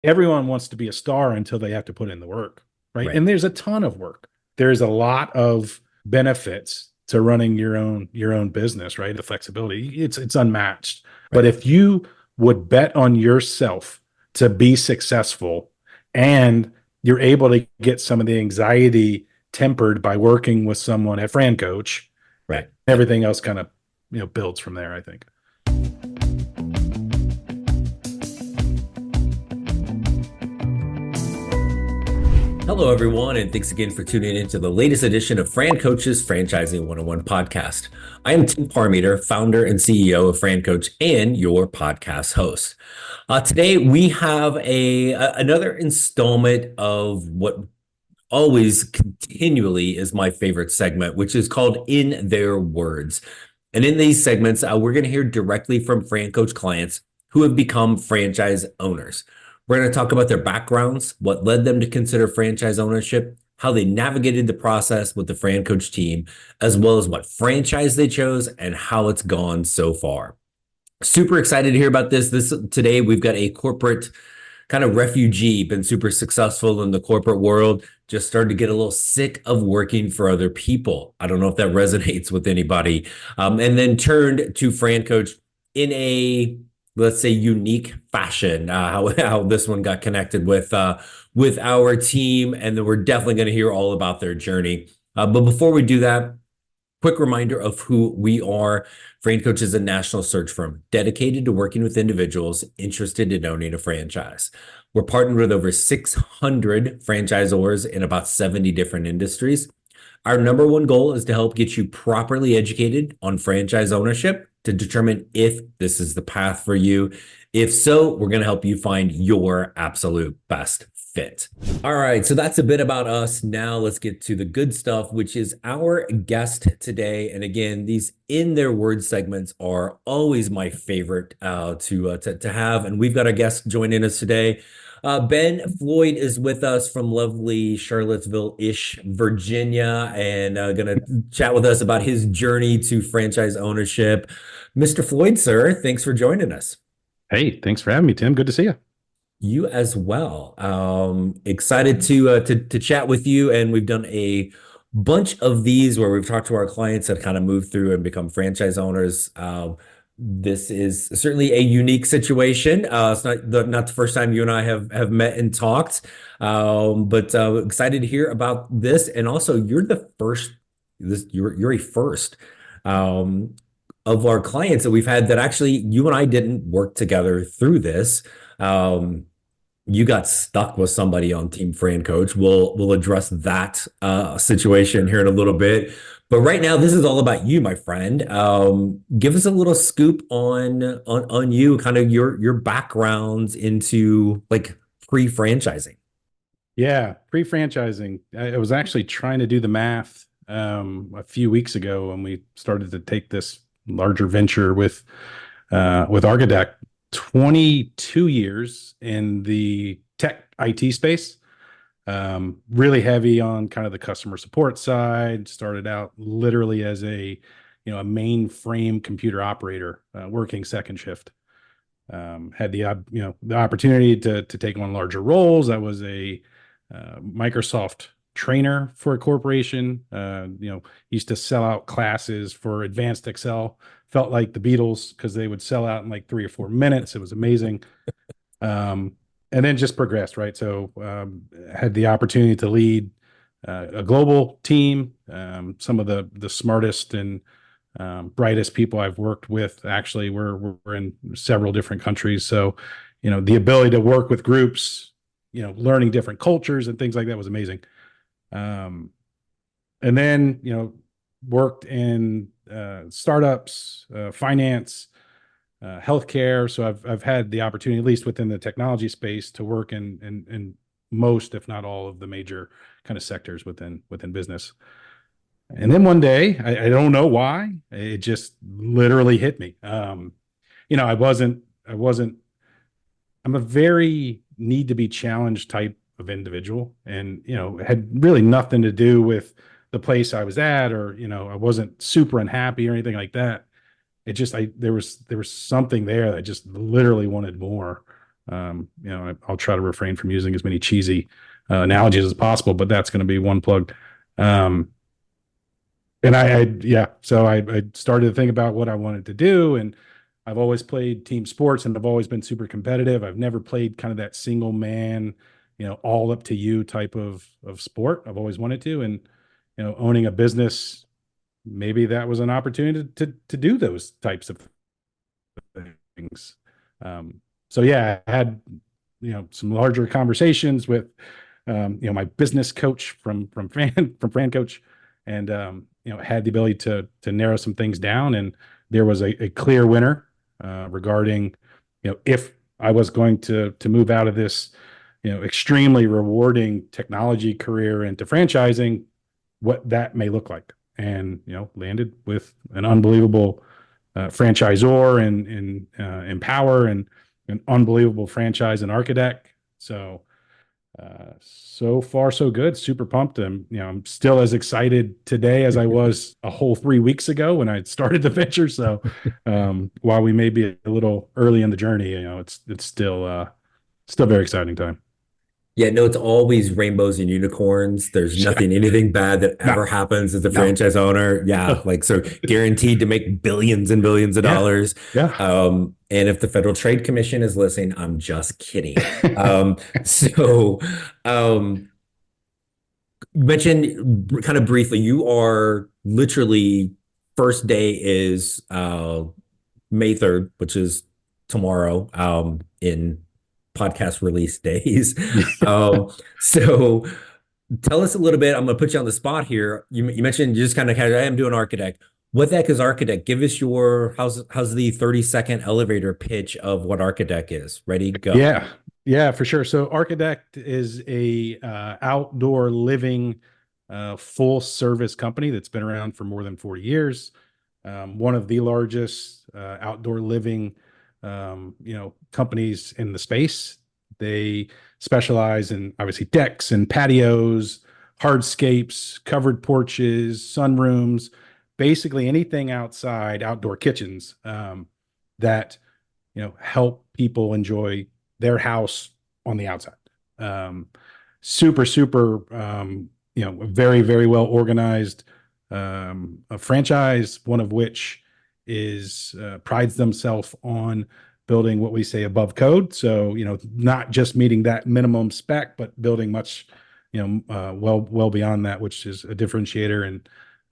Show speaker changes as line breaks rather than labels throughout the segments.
everyone wants to be a star until they have to put in the work, right?
Right.
And there's a ton of work. There's a lot of benefits to running your own business, right? The flexibility, it's unmatched. But
Right.
if you would bet on yourself to be successful and you're able to get some of the anxiety tempered by working with someone at FranCoach,
Right.
everything else kind of builds from there, I think.
Hello, everyone, and thanks again for tuning in to the latest edition of FranCoach's Franchising 101 podcast. I am Tim Parmeter, founder and CEO of FranCoach and your podcast host. Today, we have another installment of what always continually is my favorite segment, which is called In Their Words. And in these segments, we're going to hear directly from FranCoach clients who have become franchise owners. We're going to talk about their backgrounds, what led them to consider franchise ownership, how they navigated the process with the FranCoach team, as well as what franchise they chose and how it's gone so far. Super excited to hear about this. Today we've got a corporate kind of refugee, been super successful in the corporate world, just started to get a little sick of working for other people. I don't know if that resonates with anybody. And then turned to FranCoach in a, let's say, unique fashion. How this one got connected with our team, and then we're definitely going to hear all about their journey. But before we do that, quick reminder of who we are. FranCoach is a national search firm dedicated to working with individuals interested in owning a franchise. We're partnered with over 600 franchisors in about 70 different industries. Our number one goal is to help get you properly educated on franchise ownership to determine if this is the path for you. If so, we're going to help you find your absolute best fit. All right, so that's a bit about us. Now let's get to the good stuff, which is our guest today. And again, these in their words segments are always my favorite to have. And we've got a guest joining us today. Ben Floyd is with us from lovely Charlottesville-ish, Virginia, and going to chat with us about his journey to franchise ownership. Mr. Floyd, sir, thanks for joining us.
Hey, thanks for having me, Tim. Good to see you.
You as well. Excited to chat with you, and we've done a bunch of these where we've talked to our clients that kind of move through and become franchise owners. This is certainly a unique situation. It's not the first time you and I have met and talked, but excited to hear about this. And also, you're the first. You're a first. Um, of our clients that we've had that actually you and I didn't work together through this. Um, you got stuck with somebody on Team FranCoach. We'll address that situation here in a little bit. But right now, this is all about you, my friend. Give us a little scoop on you, kind of your backgrounds into like pre-franchising.
Yeah, pre-franchising. I was actually trying to do the math a few weeks ago when we started to take this larger venture with Architect. 22 years in the tech IT space. Really heavy on kind of the customer support side. Started out literally as a mainframe computer operator, working second shift. Had the opportunity to take on larger roles. I was a Microsoft trainer for a corporation. Used to sell out classes for advanced Excel. Felt like the Beatles because they would sell out in like 3 or 4 minutes. It was amazing. Um, and then just progressed, right? So had the opportunity to lead a global team. Some of the smartest and brightest people I've worked with actually we're in several different countries. So, the ability to work with groups, learning different cultures and things like that was amazing. Um, and then, worked in startups, finance, healthcare. So I've had the opportunity, at least within the technology space, to work in most, if not all, of the major kind of sectors within business. And then one day, I don't know why, it just literally hit me. I wasn't. I'm a very need to be challenged type of individual, and it had really nothing to do with the place I was at, or I wasn't super unhappy or anything like that. It just I there was something there that I just literally wanted more. I'll try to refrain from using as many cheesy analogies as possible, but that's going to be one plug. Um, and yeah, so I started to think about what I wanted to do, and I've always played team sports, and I've always been super competitive. I've never played kind of that single man, all up to you type of sport. I've always wanted to, and owning a business, maybe that was an opportunity to do those types of things. So yeah, I had some larger conversations with my business coach from FranCoach, and had the ability to narrow some things down, and there was a clear winner regarding if I was going to move out of this extremely rewarding technology career into franchising, what that may look like, and landed with an unbelievable franchisor and Empower, and an unbelievable franchise and Architect. So so far so good. Super pumped. I'm still as excited today as I was a whole 3 weeks ago when I started the venture. So while we may be a little early in the journey, it's still very exciting time.
Yeah, no, it's always rainbows and unicorns. There's nothing, anything bad that
No,
ever happens as a
no.
franchise owner. Yeah, like so guaranteed to make billions and billions of
Yeah,
dollars.
yeah.
And if the Federal Trade Commission is listening, I'm just kidding. So um, you mentioned kind of briefly, you are literally first day is May 3rd, which is tomorrow, in podcast release days. So tell us a little bit. I'm going to put you on the spot here. You mentioned you just kind of I am doing Architect. What the heck is Architect? Give us your how's the 30-second elevator pitch of what Architect is. Ready, go.
Yeah, yeah, for sure. So Architect is a outdoor living full service company that's been around for more than 40 years. One of the largest outdoor living companies in the space. They specialize in obviously decks and patios, hardscapes, covered porches, sunrooms, basically anything outside, outdoor kitchens that help people enjoy their house on the outside. Um, super, super, very, very well organized a franchise, one of which is prides themselves on building what we say above code. So, not just meeting that minimum spec, but building much, well beyond that, which is a differentiator.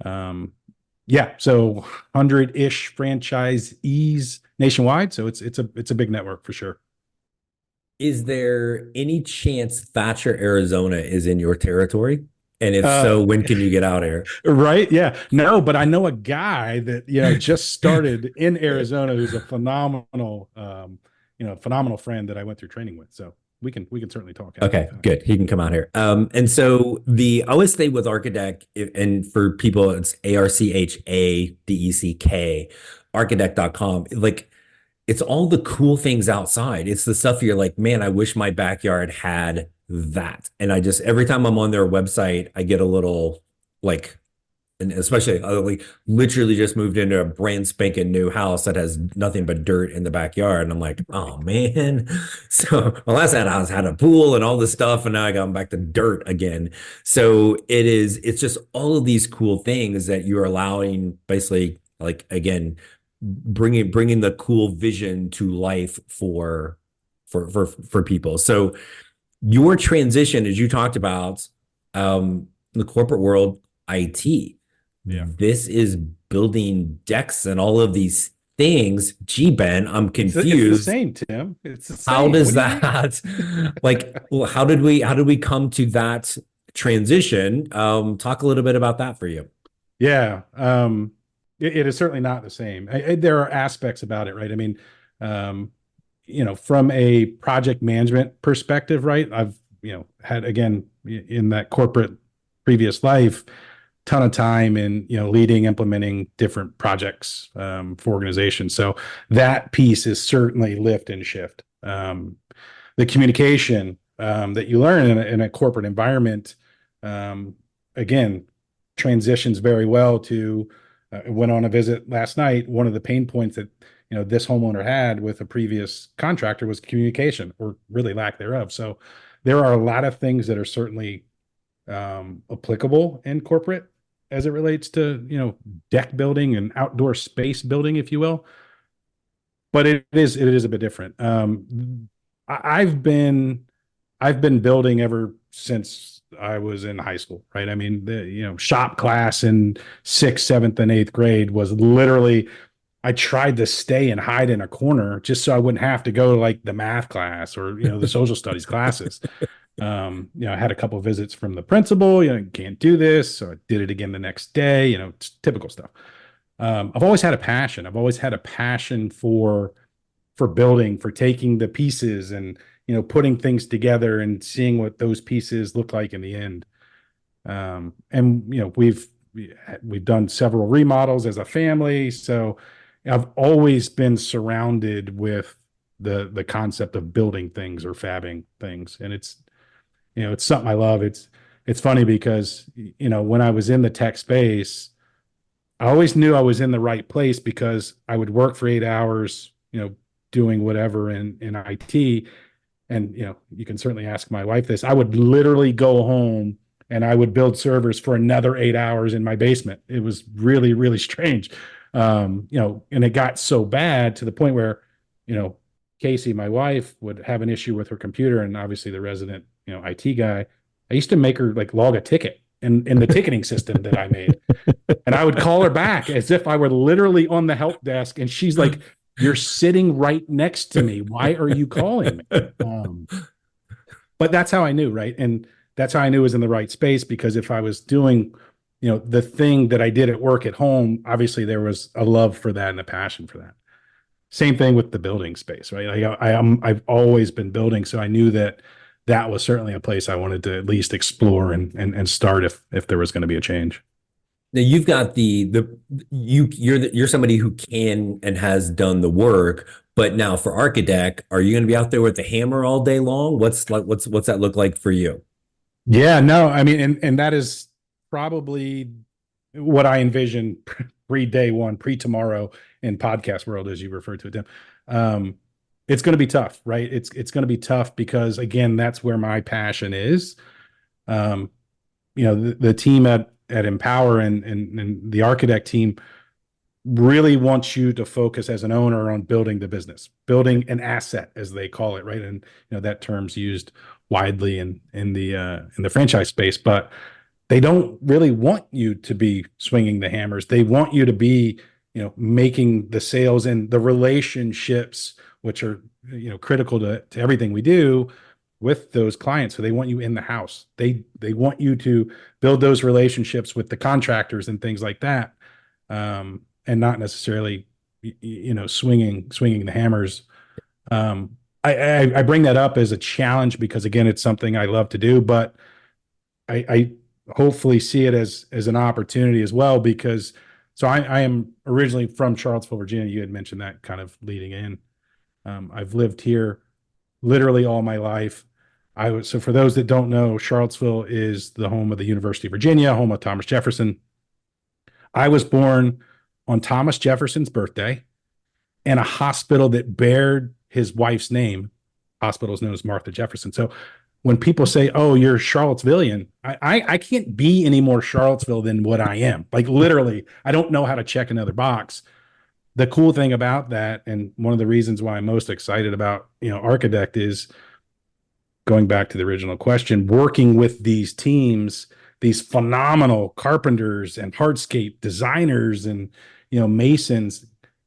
And yeah, so 100-ish franchisees nationwide. So it's a big network for sure.
Is there any chance Thatcher, Arizona is in your territory? And if
Uh,
so, when can you get out here?
right? Yeah. No, but I know a guy that just started in Arizona who's a phenomenal friend that I went through training with. So we can certainly talk after the
Okay,
fact.
good. He can come out here. And so I always stay with Architect, and for people, it's ARCHADECK, architect.com. Like, it's all the cool things outside. It's the stuff you're like, man, I wish my backyard had that. And I just, every time I'm on their website, I get a little like, and especially I like literally just moved into a brand spanking new house that has nothing but dirt in the backyard. And I'm like, oh man. So my last house had a pool and all this stuff, and now I got back to dirt again. So it's just all of these cool things that you're allowing, basically, like, again, bringing the cool vision to life for people. So your transition, as you talked about, the corporate world, IT.
Yeah.
This is building decks and all of these things. Gee, Ben, I'm
It's the
confused.
same, Tim. It's the
How
same.
does
What do you mean?
that like well, how did we come to that transition? Talk a little bit about that for you.
Yeah. It is certainly not the same. There are aspects about it, right? I mean, um, from a project management perspective, right? I've, had, again, in that corporate previous life, ton of time in, leading, implementing different projects for organizations. So that piece is certainly lift and shift. The communication that you learn in a corporate environment, um, again, transitions very well to went on a visit last night. One of the pain points that this homeowner had with a previous contractor was communication, or really lack thereof. So there are a lot of things that are certainly applicable in corporate as it relates to, deck building and outdoor space building, if you will. But it is a bit different. I've been building ever since I was in high school, right? I mean, the shop class in sixth, seventh, and eighth grade was literally, I tried to stay and hide in a corner just so I wouldn't have to go to like the math class or the social studies classes. I had a couple of visits from the principal, can't do this. So I did it again the next day, it's typical stuff. I've always had a passion. I've always had a passion for building, for taking the pieces and, putting things together and seeing what those pieces look like in the end. And, we've done several remodels as a family. So I've always been surrounded with the concept of building things or fabbing things. And it's something I love. It's funny because, when I was in the tech space, I always knew I was in the right place because I would work for 8 hours, doing whatever in IT. And, you can certainly ask my wife this. I would literally go home and I would build servers for another 8 hours in my basement. It was really, really strange. And it got so bad to the point where, Casey, my wife, would have an issue with her computer, and obviously the resident, IT guy, I used to make her like log a ticket in the ticketing system that I made. And I would call her back as if I were literally on the help desk. And she's like, "You're sitting right next to me. Why are you calling me?" But that's how I knew, right? And that's how I knew I was in the right space, because if I was doing, the thing that I did at work at home, obviously there was a love for that and a passion for that. Same thing with the building space, right? Like I've always been building. So I knew that was certainly a place I wanted to at least explore and start if there was going to be a change.
Now you've got you're somebody who can and has done the work, but now for Architect, are you going to be out there with the hammer all day long? What's that look like for you?
Yeah, no, I mean, and that is probably what I envision pre-day one, pre-tomorrow in podcast world, as you referred to it, Tim. It's going to be tough, right? It's going to be tough because, again, that's where my passion is. The team at Empower and the Architect team really wants you to focus as an owner on building the business, building an asset, as they call it, right? And that term's used widely in the franchise space, but they don't really want you to be swinging the hammers. They want you to be, making the sales and the relationships, which are, critical to everything we do with those clients. So they want you in the house. They want you to build those relationships with the contractors and things like that, and not necessarily, swinging the hammers. I bring that up as a challenge because, again, it's something I love to do, but I hopefully see it as an opportunity as well, because I am originally from Charlottesville, Virginia. You had mentioned that kind of leading in. I've lived here literally all my life. So for those that don't know, Charlottesville is the home of the University of Virginia, home of Thomas Jefferson. I was born on Thomas Jefferson's birthday in a hospital that bared his wife's name. Hospital is known as Martha Jefferson. So when people say, "Oh, you're Charlottesvillian," I can't be any more Charlottesville than what I am. Like, literally, I don't know how to check another box. The cool thing about that, and one of the reasons why I'm most excited about, Architect, is going back to the original question, working with these teams, these phenomenal carpenters and hardscape designers and, masons,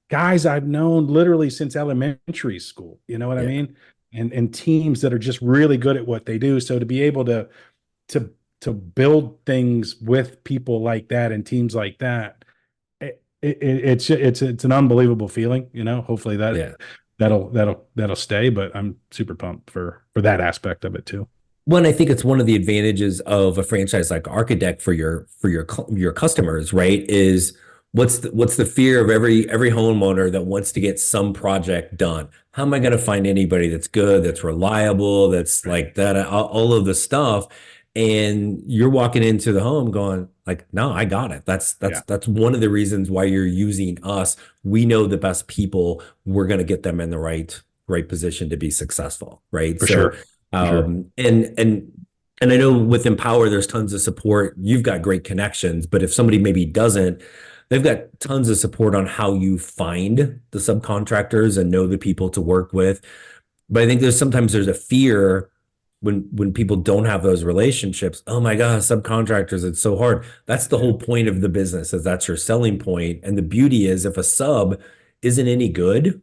guys I've known literally since elementary school. You know what I mean? And teams that are just really good at what they do. So to be able to build things with people like that and teams like that, it's an unbelievable feeling. Hopefully that'll stay. But I'm super pumped for that aspect of it too.
Well, I think it's one of the advantages of a franchise like Architect for your customers, right? Is what's the fear of every homeowner that wants to get some project done? How am I going to find anybody that's good, that's reliable, that's like that, all of the stuff? And you're walking into the home going like, no, I got it.
Yeah,
That's one of the reasons why you're using us. We know the best people. We're going to get them in the right position to be successful, right?
for
So,
sure. For sure.
and I know with Empower, there's tons of support. You've got great connections, but if somebody maybe doesn't, they've got tons of support on how you find the subcontractors and know the people to work with. But I think there's a fear when people don't have those relationships. Oh my God, subcontractors, it's so hard. That's the
Yeah.
whole point of the business, is that's your selling point. And the beauty is if a sub isn't any good,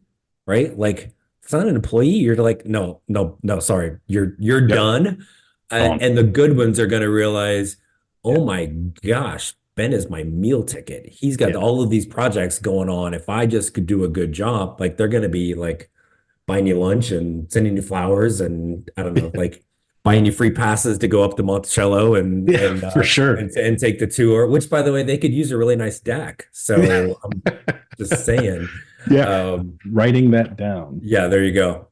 right? Like if it's not an employee, you're like, no, no, no, sorry, you're
Yep.
done.
Gone.
And the good ones are going to realize,
Yeah.
oh my gosh, Ben is my meal ticket. He's got
Yeah.
all of these projects going on. If I just could do a good job, like they're going to be like buying you lunch and sending you flowers and I don't know, like buying you free passes to go up to Monticello
Yeah, for sure.
and take the tour. Which, by the way, they could use a really nice deck. So I'm just saying.
Yeah.
Um,
Writing that down.
yeah, there you go.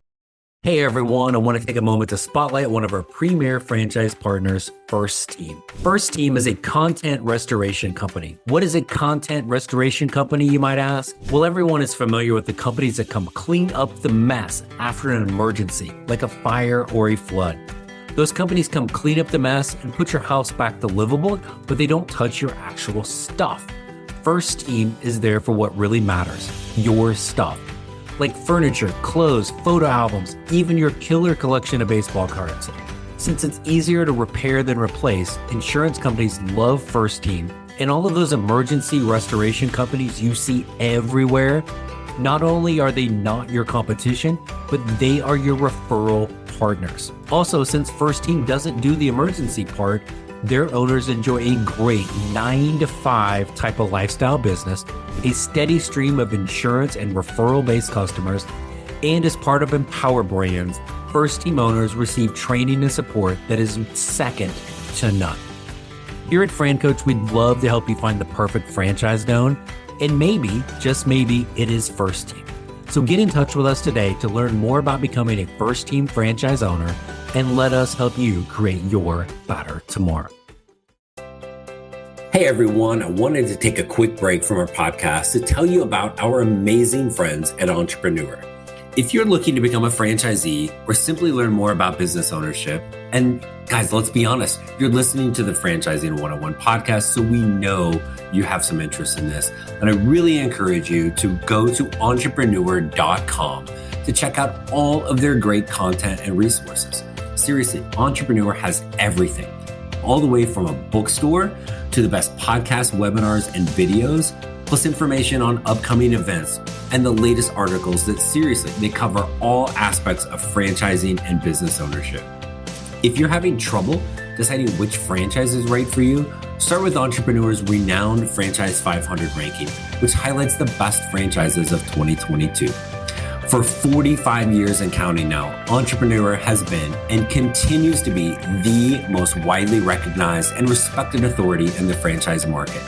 Hey everyone, I want to take a moment to spotlight one of our premier franchise partners, First Team. First Team is a content restoration company. What is a content restoration company, you might ask? Well, everyone is familiar with the companies that come clean up the mess after an emergency, like a fire or a flood. Those companies come clean up the mess and put your house back to livable, but they don't touch your actual stuff. First Team is there for what really matters, your stuff. Like furniture, clothes, photo albums, even your killer collection of baseball cards. Since it's easier to repair than replace, insurance companies love First Team, and all of those emergency restoration companies you see everywhere, not only are they not your competition, but they are your referral partners. Also, since First Team doesn't do the emergency part, their owners enjoy a great 9-to-5 type of lifestyle business, a steady stream of insurance and referral-based customers, and as part of Empower Brands, First Team owners receive training and support that is second to none. Here at FranCoach, we'd love to help you find the perfect franchise to own, and maybe, just maybe, it is First Team. So get in touch with us today to learn more about becoming a First Team franchise owner, and let us help you create your better tomorrow. Hey everyone, I wanted to take a quick break from our podcast to tell you about our amazing friends at Entrepreneur. If you're looking to become a franchisee or simply learn more about business ownership, and guys, let's be honest, you're listening to the Franchising 101 podcast, so we know you have some interest in this. And I really encourage you to go to entrepreneur.com to check out all of their great content and resources. Seriously, Entrepreneur has everything, all the way from a bookstore to the best podcasts, webinars, and videos, plus information on upcoming events and the latest articles that seriously, they cover all aspects of franchising and business ownership. If you're having trouble deciding which franchise is right for you, start with Entrepreneur's renowned Franchise 500 ranking, which highlights the best franchises of 2022. For 45 years and counting now, Entrepreneur has been and continues to be the most widely recognized and respected authority in the franchise market.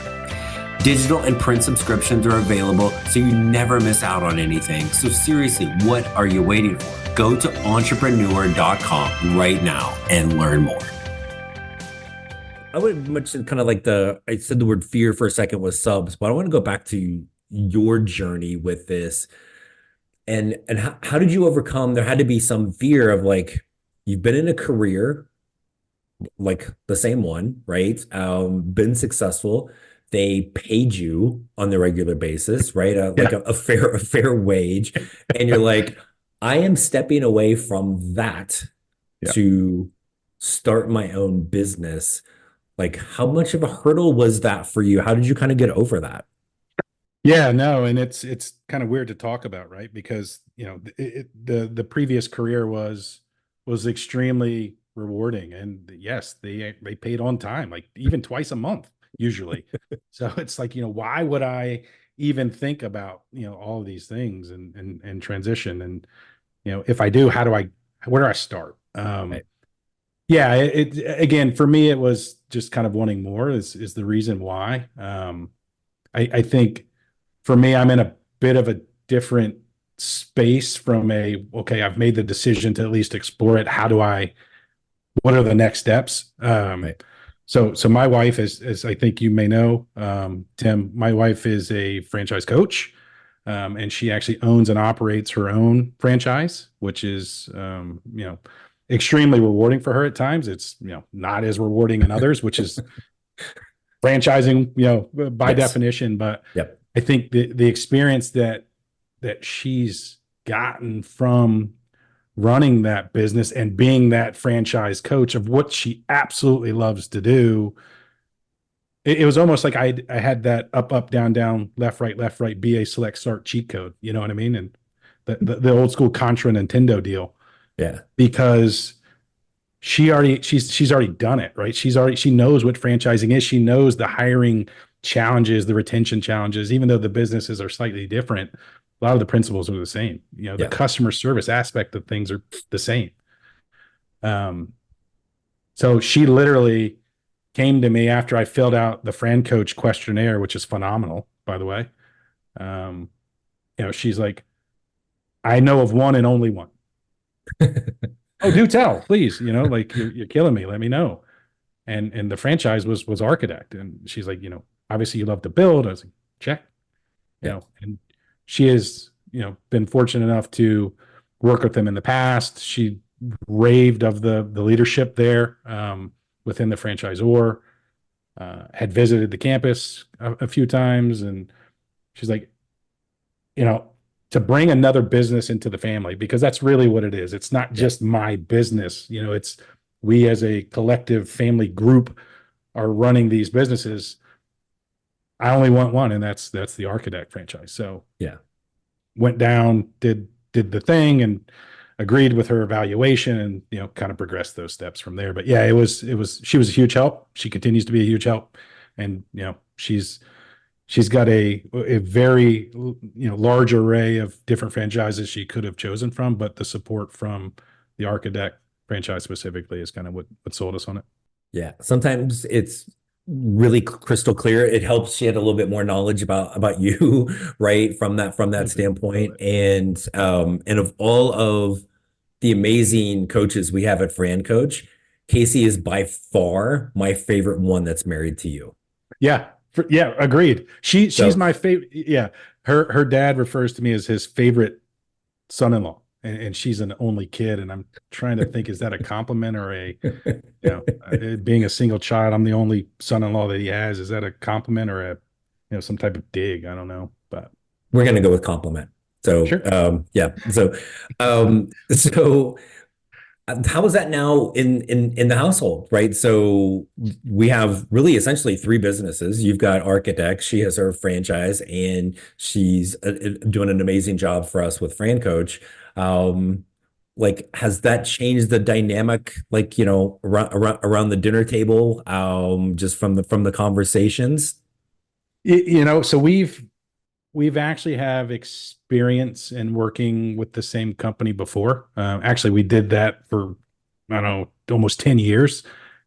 Digital and print subscriptions are available, so you never miss out on anything. So seriously, what are you waiting for? Go to entrepreneur.com right now and learn more. I would mention kind of like I said the word fear for a second with subs, but I want to go back to your journey with this. And how did you overcome? There had to be some fear of like, you've been in a career, like the same one, right? Been successful. They paid you on the regular basis, right? Like
Yeah.
a fair wage. And you're like, I am stepping away from that
Yeah.
to start my own business. Like, how much of a hurdle was that for you? How did you kind of get over that?
Yeah, no, and it's kind of weird to talk about, right? Because the previous career was extremely rewarding, and yes, they paid on time, like even twice a month usually. So it's like, why would I even think about all of these things and transition, and if I do, where do I start?
Right.
Yeah, again, for me, it was just kind of wanting more is the reason why. I think for me, I'm in a bit of a different space from okay, I've made the decision to at least explore it. What what are the next steps?
Right.
So my wife is, as I think you may know, Tim, my wife is a franchise coach, and she actually owns and operates her own franchise, which is, extremely rewarding for her at times. It's, not as rewarding in others, which is franchising, by
Yes.
definition. But
Yep.
I think the experience that she's gotten from running that business and being that franchise coach of what she absolutely loves to do. It was almost like I had that up, down, down, left, right, BA select start cheat code. You know what I mean? And the old school Contra Nintendo deal,
Yeah.
because she's already done it, right? She knows what franchising is. She knows the hiring challenges, the retention challenges, even though the businesses are slightly different. A lot of the principles are the same. The
Yeah.
customer service aspect of things are the same. Um, so she literally came to me after I filled out the FranCoach questionnaire, which is phenomenal, by the way. Um, she's like, I know of one and only one. Oh, do tell, please. Like you're killing me. Let me know. And the franchise was Architect, and she's like, obviously you love to build. I was like, check.
Yeah.
And she has, been fortunate enough to work with them in the past. She raved of the leadership there, within the franchisor. Had visited the campus a few times, and she's like, you know, to bring another business into the family, because that's really what it is. It's not
Yeah.
just my business, it's we as a collective family group are running these businesses. I only want one, and that's the Architect franchise. So
Yeah.
went down, did the thing, and agreed with her evaluation, and kind of progressed those steps from there. But yeah, it was she was a huge help. She continues to be a huge help, and she's got a very large array of different franchises she could have chosen from, but the support from the Architect franchise specifically is kind of what sold us on it.
Yeah. Sometimes it's really crystal clear. It helps she had a little bit more knowledge about you, right? From that
Love
standpoint.
it.
And of all of the amazing coaches we have at FranCoach, Casey is by far my favorite one that's married to you.
Yeah, yeah, agreed. She's
So
my favorite. Yeah, her dad refers to me as his favorite son-in-law, and she's an only kid. And I'm trying to think, is that a compliment or being a single child, I'm the only son-in-law that he has. Is that a compliment or some type of dig? I don't know, but
we're gonna go with compliment. So
sure.
yeah. So how is that now in the household, right? So we have really essentially three businesses. You've got Architect, she has her franchise, and she's doing an amazing job for us with FranCoach. Like, has that changed the dynamic, like, around the dinner table, just from the conversations?
So we've actually have experience in working with the same company before. Actually, we did that for, I don't know, almost 10 years,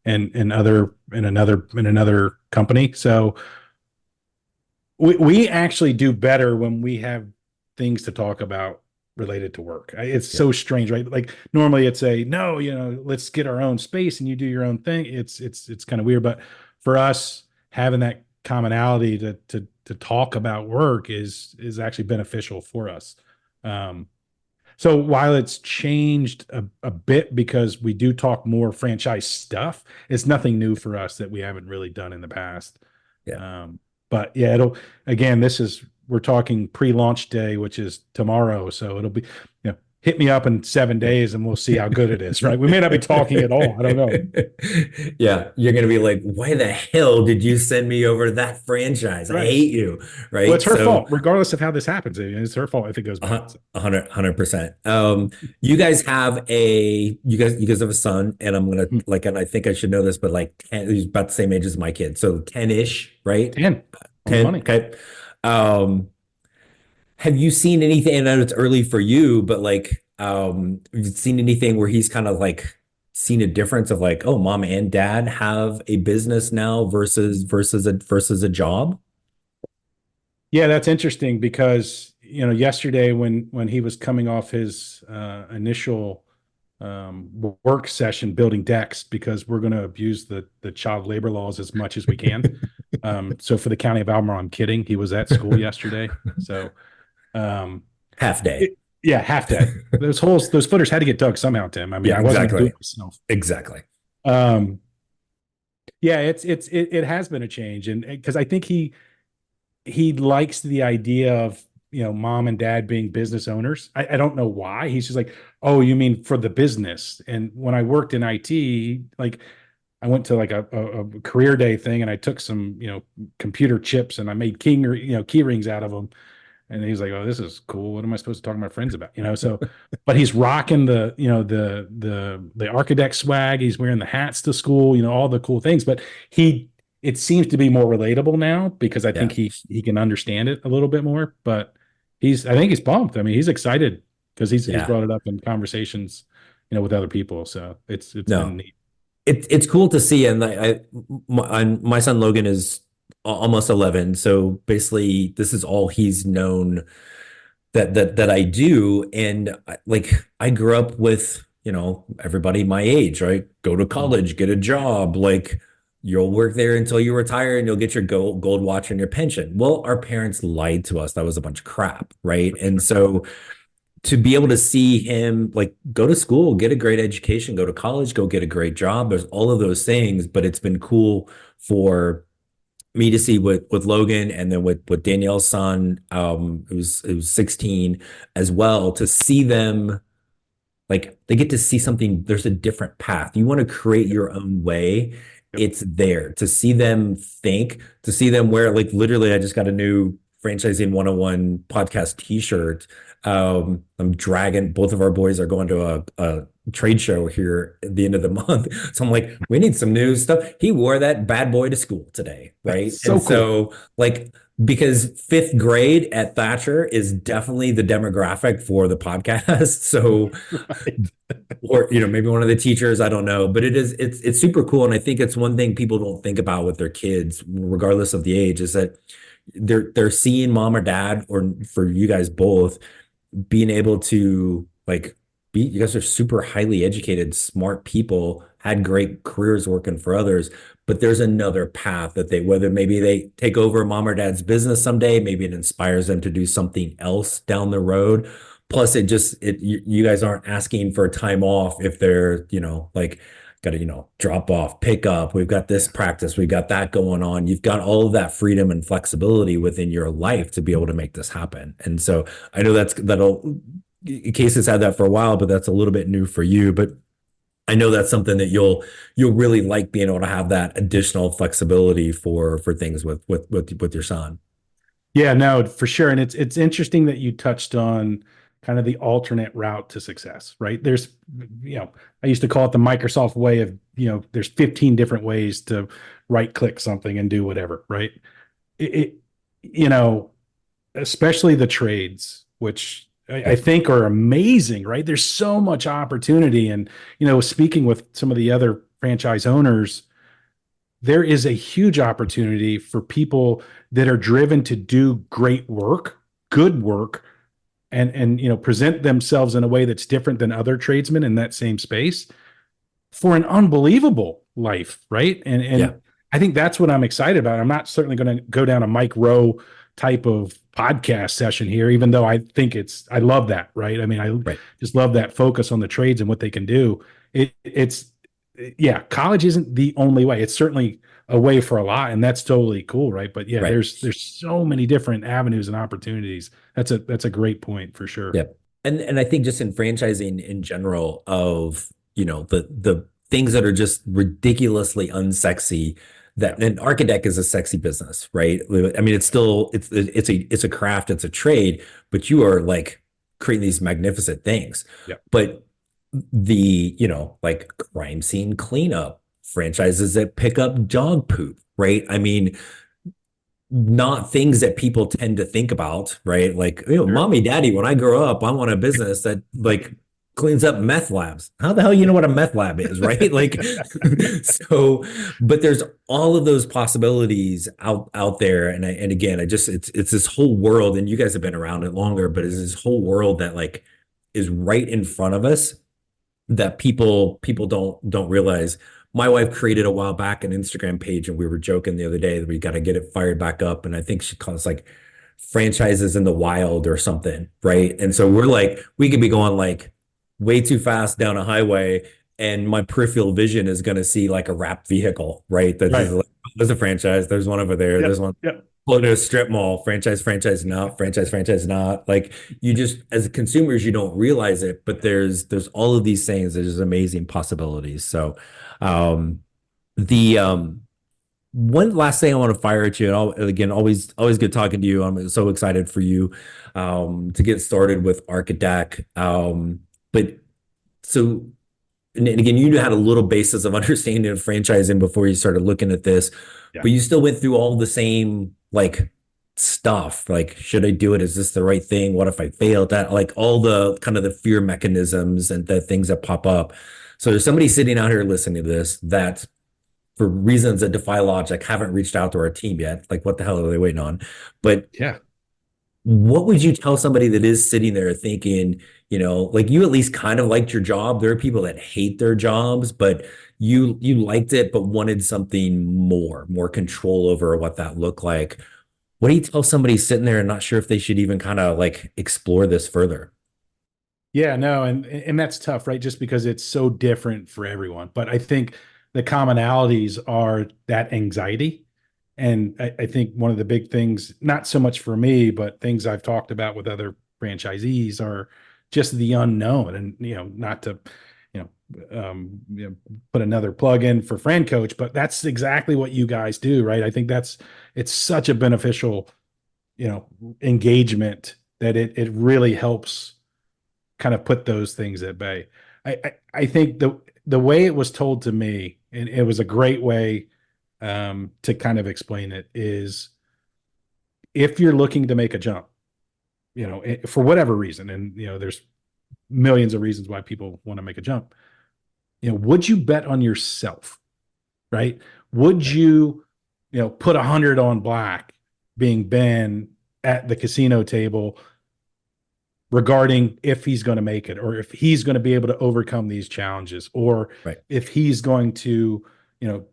and in another company. So we actually do better when we have things to talk about related to work. It's
Yeah,
so strange, right? Like normally it's a no, let's get our own space and you do your own thing. It's kind of weird, but for us, having that commonality to talk about work is actually beneficial for us. Um, so while it's changed a bit because we do talk more franchise stuff, it's nothing new for us that we haven't really done in the past.
yeah.
Um, but yeah, again, we're talking pre-launch day, which is tomorrow. So it'll be, hit me up in 7 days and we'll see how good it is, right? We may not be talking at all. I don't know.
Yeah, you're gonna be like, why the hell did you send me over that franchise? I
Right.
hate you,
Well,
right?
it's her
So
fault, regardless of how this happens. It's her fault if it goes bad. So.
100%. You guys have a son, and I'm gonna
Hmm.
like, and I think I should know this, but like 10, he's about the same age as my kid, so 10-ish, right?
10 on the
10.
money.
Okay. Um, have you seen anything? And I know it's early for you, but like, have you seen anything where he's kind of like seen a difference of like, oh, mom and dad have a business now versus a job?
Yeah, that's interesting because yesterday when he was coming off his initial work session building decks because we're going to abuse the child labor laws as much as we can. So for the county of Albemarle, I'm kidding. He was at school yesterday. So um,
Half day.
it, yeah, half day. Those footers had to get dug somehow, Tim. I mean,
Yeah,
I wasn't going to do
exactly.
it myself.
Exactly.
Um, yeah, it has been a change, and because I think he likes the idea of mom and dad being business owners. I don't know why. He's just like, oh, you mean for the business? And when I worked in IT, like I went to like a career day thing and I took some computer chips and I made key rings out of them. And he's like, "Oh, this is cool. What am I supposed to talk to my friends about?" So, but he's rocking the architect swag. He's wearing the hats to school. All the cool things. But it seems to be more relatable now because I think
Yeah.
he can understand it a little bit more. But I think he's pumped. I mean, he's excited because he's
Yeah.
brought it up in conversations, with other people. So it's been
No,
neat.
it's cool to see. And my son Logan is almost 11. So basically this is all he's known that I do. And I grew up with, everybody my age, right? Go to
Mhm.
college, get a job, like you'll work there until you retire and you'll get your gold watch and your pension. Well, our parents lied to us. That was a bunch of crap, right? And so to be able to see him like go to school, get a great education, go to college, go get a great job, there's all of those things, but it's been cool for me to see with Logan and then with Danielle's son, it was 16 as well, to see them like they get to see something. There's a different path. You want to create your own way.
Yep.
It's there to see them think, to see them wear like literally. I just got a new franchising 101 podcast t-shirt. I'm dragging both of our boys are going to a trade show here at the end of the month. So I'm like, we need some new stuff. He wore that bad boy to school today, right?
That's
And
so cool.
so like because fifth grade at Thatcher is definitely the demographic for the podcast. So
Right.
or maybe one of the teachers, I don't know, but it's super cool. And I think it's one thing people don't think about with their kids, regardless of the age, is that they're seeing mom or dad, or for you guys both, being able to like be, you guys are super highly educated, smart people, had great careers working for others, but there's another path that whether maybe they take over mom or dad's business someday, maybe it inspires them to do something else down the road. Plus you guys aren't asking for time off if they're, like got to, drop off, pick up. We've got this
Yeah.
practice, we've got that going on. You've got all of that freedom and flexibility within your life to be able to make this happen. And so I know that'll Case has had that for a while, but that's a little bit new for you. But I know that's something that you'll really like, being able to have that additional flexibility for things with your son.
Yeah, no, for sure. And it's interesting that you touched on kind of the alternate route to success, right? I used to call it the Microsoft way of, there's 15 different ways to right click something and do whatever, right? It you know, especially the trades, which I
Yep.
think are amazing, right? There's so much opportunity. And, speaking with some of the other franchise owners, there is a huge opportunity for people that are driven to do great work, good work, and present themselves in a way that's different than other tradesmen in that same space for an unbelievable life, right? And
Yeah.
I think that's what I'm excited about. I'm not certainly going to go down a Mike Rowe type of podcast session here, even though I love that, right? I mean, I
Right.
just love that focus on the trades and what they can do. It's yeah, college isn't the only way. It's certainly a way for a lot, and that's totally cool, right? But yeah,
Right.
there's so many different avenues and opportunities. That's a great point for sure.
Yep. And I think just in franchising in general, of the things that are just ridiculously unsexy,
Yeah,
that an architect is a sexy business, right? I mean, it's a craft, it's a trade, but you are like creating these magnificent things.
yeah,
But like crime scene cleanup, franchises that pick up dog poop, right? I mean, not things that people tend to think about, right? Like,
sure.
mommy, daddy, when I grow up, I want a business that like cleans up meth labs. How the hell you know what a meth lab is, right? Like, so, but there's all of those possibilities out there. And again, it's this whole world, and you guys have been around it longer, but it's this whole world that like is right in front of us. that people don't realize. My wife created a while back an Instagram page, and we were joking the other day that we got to get it fired back up. And I think she calls like franchises in the wild or something, right? And so we're like, we could be going like way too fast down a highway, and my peripheral vision is going to see like a wrapped vehicle, right? That's just
Right.
like, there's a franchise, there's one over there, there's
Yep.
one
Yep.
going to a strip mall, franchise not, franchise not. Like you just as consumers, you don't realize it, but there's all of these things. There's amazing possibilities. So um the one last thing I want to fire at you, and again, always good talking to you. I'm so excited for you to get started with Architect. But so and again, you had a little basis of understanding of franchising before you started looking at this,
Yeah.
but you still went through all the same like stuff. Like, should I do it? Is this the right thing? What if I fail? That like all the kind of the fear mechanisms and the things that pop up. So there's somebody sitting out here listening to this that for reasons that defy logic haven't reached out to our team yet. Like, what the hell are they waiting on? But
Yeah.
what would you tell somebody that is sitting there thinking, like you at least kind of liked your job? There are people that hate their jobs, but you liked it, but wanted something more control over what that looked like. What do you tell somebody sitting there and not sure if they should even kind of like explore this further?
Yeah, no, and that's tough, right? Just because it's so different for everyone. But I think the commonalities are that anxiety. And I think one of the big things, not so much for me, but things I've talked about with other franchisees are just the unknown. And, not to, put another plug in for FranCoach, but that's exactly what you guys do, right? I think it's such a beneficial, engagement that it really helps kind of put those things at bay. I think the way it was told to me, and it was a great way to kind of explain it, is if you're looking to make a jump, for whatever reason, and there's millions of reasons why people want to make a jump. Would you bet on yourself, right? Would you, put 100 on black being Ben at the casino table regarding if he's going to make it, or if he's going to be able to overcome these challenges, or
Right.
if he's going to,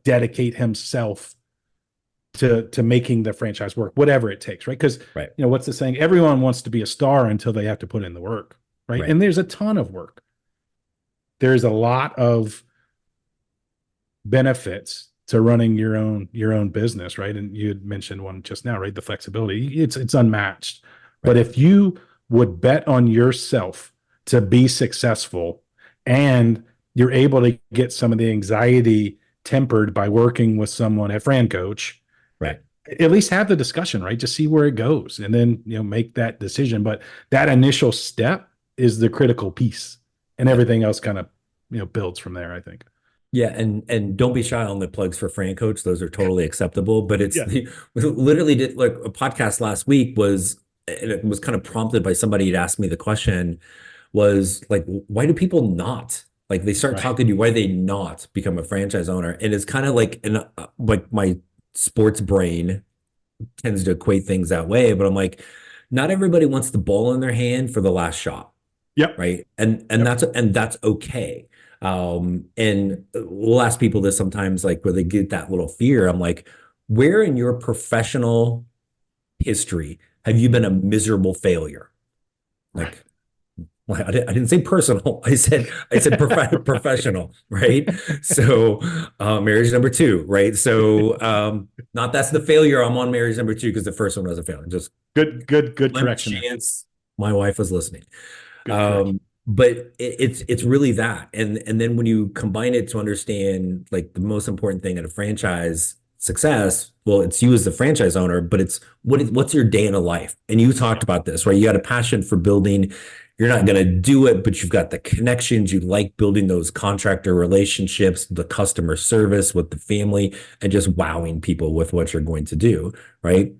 dedicate himself to making the franchise work, whatever it takes, right? Because
Right.
what's the saying? Everyone wants to be a star until they have to put in the work, right?
Right.
And there's a ton of work. There's a lot of benefits to running your own business, right? And you had mentioned one just now, right? The flexibility, it's unmatched. But
Right.
if you would bet on yourself to be successful, and you're able to get some of the anxiety tempered by working with someone at FranCoach,
Right.
at least have the discussion, right? Just see where it goes, and then make that decision. But that initial step is the critical piece, and
Yeah.
everything else kind of builds from there, I think.
Yeah, and don't be shy on the plugs for FranCoach. Those are totally acceptable. But it's
Yeah.
we literally did like a podcast last week was, and it was kind of prompted by somebody had asked me the question was like, why do people not like they start
Right.
talking to you, why they not become a franchise owner? And it's kind of like like my sports brain tends to equate things that way, but I'm like, not everybody wants the ball in their hand for the last shot,
Yep.
right? And
Yep.
that's okay. And we'll ask people this sometimes, like where they get that little fear. I'm like, where in your professional history have you been a miserable failure?
Right.
Like, well, I didn't say personal. I said professional, right? So marriage number two, right? So not that's the failure. I'm on marriage number two because the first one was a failure. Just
Good
one
correction there.
chance my wife was listening.
Good correction.
But it's really that. And then when you combine it to understand like the most important thing in a franchise success, well, it's you as the franchise owner, but it's what's your day in a life? And you talked about this, right? You got a passion for building. You're not going to do it, but you've got the connections. You like building those contractor relationships, the customer service with the family, and just wowing people with what you're going to do, right?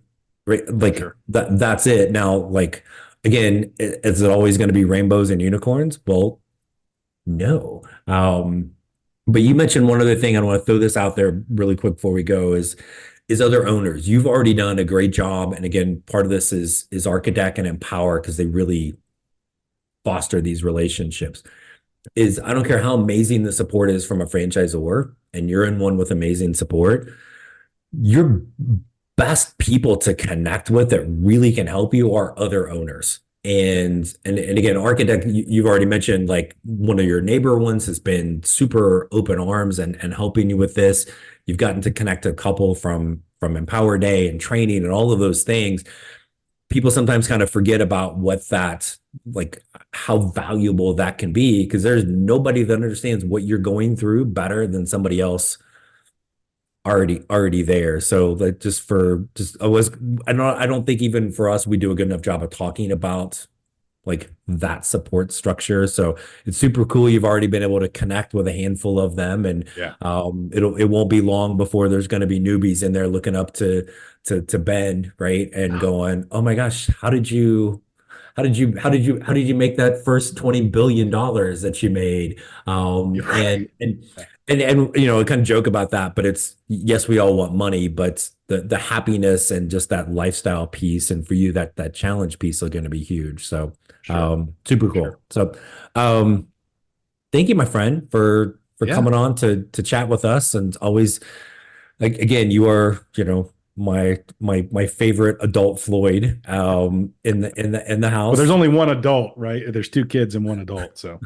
Right. Like
Sure.
that's it. Now, like again, is it always going to be rainbows and unicorns? Well, no. But you mentioned one other thing. I want to throw this out there really quick before we go is other owners. You've already done a great job. And again, part of this is Architect and Empower because they really foster these relationships. is I don't care how amazing the support is from a franchisor, and you're in one with amazing support, your best people to connect with that really can help you are other owners. And again, architect, you've already mentioned like one of your neighbor ones has been super open arms and helping you with this. You've gotten to connect a couple from Empower Day and training and all of those things. People sometimes kind of forget about what that, like how valuable that can be, because there's nobody that understands what you're going through better than somebody else already there. So like I don't think even for us we do a good enough job of talking about like that support structure. So it's super cool. You've already been able to connect with a handful of them, and
Yeah.
it won't be long before there's going to be newbies in there looking up to Ben, right, and going, oh my gosh, how did you make that first $20 billion that you made?
You're right.
And you know, I kind of joke about that, but it's yes, we all want money, but the happiness and just that lifestyle piece, and for you that challenge piece are going to be huge. So
Sure.
super
Sure.
cool. So thank you, my friend, for
Yeah.
coming on to chat with us, and always like again, you are, you know, my favorite adult Floyd in the
Well, there's
house.
only one adult, right? There's two kids and one adult. So,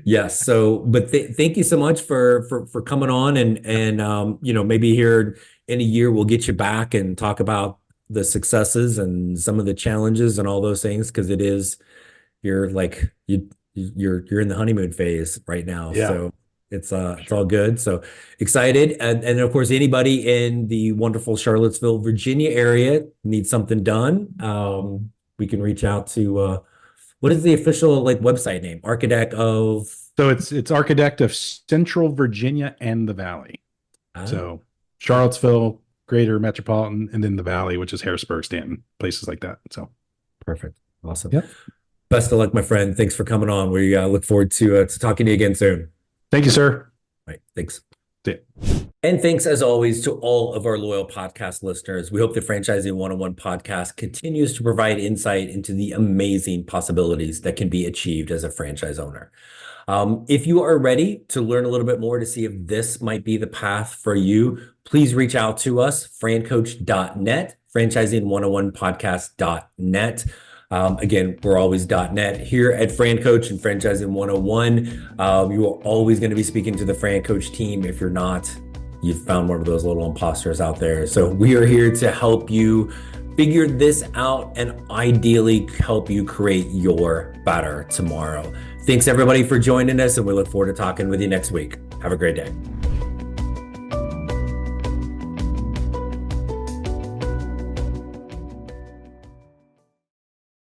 Yes. So, but thank you so much for coming on, and you know, maybe here in a year we'll get you back and talk about the successes and some of the challenges and all those things, because it is you're like you're in the honeymoon phase right now.
yeah,
So
for
it's all
sure.
good. So excited. And of course anybody in the wonderful Charlottesville, Virginia area needs something done. We can reach out to what is the official like website name? Architect of
So it's architect of Central Virginia and the Valley.
ah,
So Charlottesville, Greater Metropolitan, and then the Valley, which is Harrisburg, Stanton, places like that. So,
perfect. Awesome.
yep.
Best of luck, my friend. Thanks for coming on. We look forward to talking to you again soon.
Thank you, sir.
All right. Thanks.
See ya.
And thanks as always to all of our loyal podcast listeners. We hope the Franchising 101 podcast continues to provide insight into the amazing possibilities that can be achieved as a franchise owner. If you are ready to learn a little bit more to see if this might be the path for you, please reach out to us, francoach.net, franchising101podcast.net. Again, we're always .net here at FranCoach and Franchising 101. You are always going to be speaking to the FranCoach team. If you're not, you've found one of those little imposters out there. So we are here to help you figure this out and ideally help you create your better tomorrow. Thanks everybody for joining us, and we look forward to talking with you next week. Have a great day.